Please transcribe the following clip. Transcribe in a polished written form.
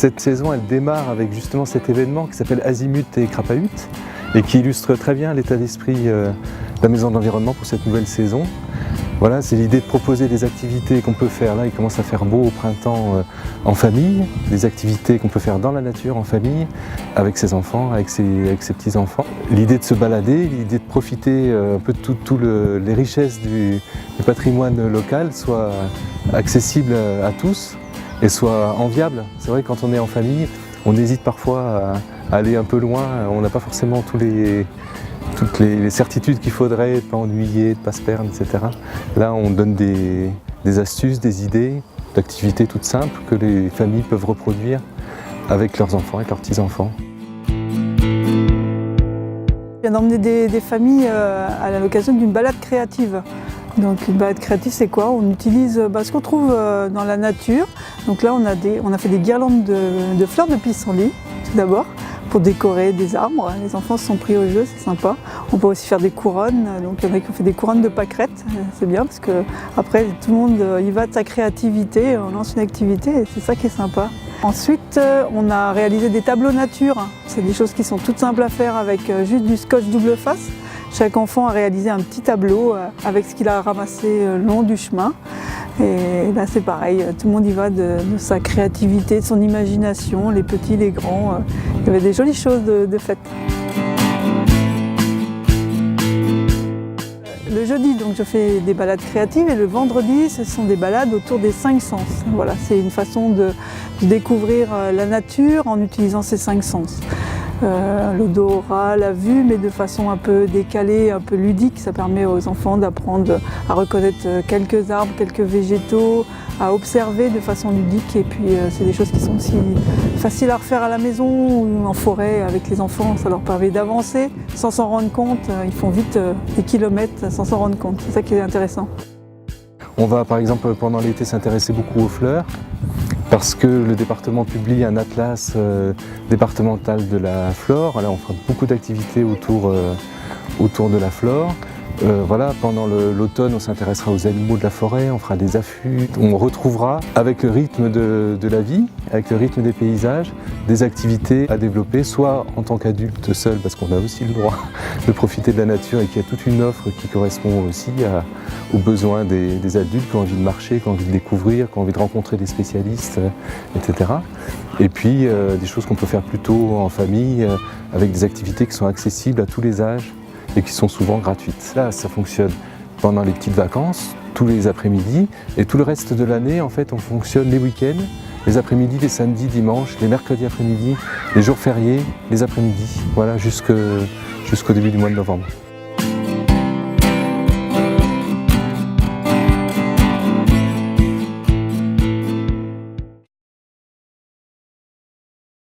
Cette saison, elle démarre avec justement cet événement qui s'appelle Azimut et Crapahut et qui illustre très bien l'état d'esprit de la Maison de l'Environnement pour cette nouvelle saison. Voilà, c'est l'idée de proposer des activités qu'on peut faire, là il commence à faire beau au printemps, en famille, des activités qu'on peut faire dans la nature, en famille, avec ses enfants, avec ses petits-enfants. L'idée de se balader, l'idée de profiter un peu de toutes les richesses du patrimoine local soient accessibles à tous et soient enviables. C'est vrai que quand on est en famille, on hésite parfois à aller un peu loin, on n'a pas forcément toutes les certitudes qu'il faudrait, de ne pas ennuyer, de ne pas se perdre, etc. Là, on donne des astuces, des idées, d'activités toutes simples que les familles peuvent reproduire avec leurs enfants, avec leurs petits-enfants. Je viens d'emmener des familles à l'occasion d'une balade créative. Donc une balade créative, c'est quoi? On utilise ce qu'on trouve dans la nature. Donc là, on a fait des guirlandes de fleurs de pissenlit, tout d'abord, pour décorer des arbres. Les enfants se sont pris au jeu, c'est sympa. On peut aussi faire des couronnes. Donc il y en a qui ont fait des couronnes de pâquerettes. C'est bien parce que après tout le monde y va de sa créativité, on lance une activité et c'est ça qui est sympa. Ensuite, on a réalisé des tableaux nature. C'est des choses qui sont toutes simples à faire avec juste du scotch double face. Chaque enfant a réalisé un petit tableau avec ce qu'il a ramassé le long du chemin. Et là c'est pareil, tout le monde y va de sa créativité, de son imagination, les petits, les grands. Il y avait des jolies choses de faites. Le jeudi, donc, je fais des balades créatives et le vendredi, ce sont des balades autour des 5 sens. Voilà, c'est une façon de découvrir la nature en utilisant ces 5 sens. L'odorat, la vue, mais de façon un peu décalée, un peu ludique. Ça permet aux enfants d'apprendre à reconnaître quelques arbres, quelques végétaux, à observer de façon ludique. Et puis c'est des choses qui sont aussi faciles à refaire à la maison ou en forêt avec les enfants. Ça leur permet d'avancer sans s'en rendre compte. Ils font vite des kilomètres sans s'en rendre compte. C'est ça qui est intéressant. On va par exemple pendant l'été s'intéresser beaucoup aux fleurs, parce que le département publie un atlas départemental de la flore. Là, on fera beaucoup d'activités autour de la flore. Voilà, pendant l'automne, on s'intéressera aux animaux de la forêt, on fera des affûts. On retrouvera, avec le rythme de la vie, avec le rythme des paysages, des activités à développer, soit en tant qu'adulte seul, parce qu'on a aussi le droit de profiter de la nature et qu'il y a toute une offre qui correspond aussi aux besoins des adultes qui ont envie de marcher, qui ont envie de découvrir, qui ont envie de rencontrer des spécialistes, etc. Et puis des choses qu'on peut faire plutôt en famille, avec des activités qui sont accessibles à tous les âges et qui sont souvent gratuites. Là, ça fonctionne pendant les petites vacances, tous les après-midi, et tout le reste de l'année, en fait, on fonctionne les week-ends, les après-midi, les samedis, dimanches, les mercredis après-midi, les jours fériés, les après-midi, voilà, jusqu'au début du mois de novembre.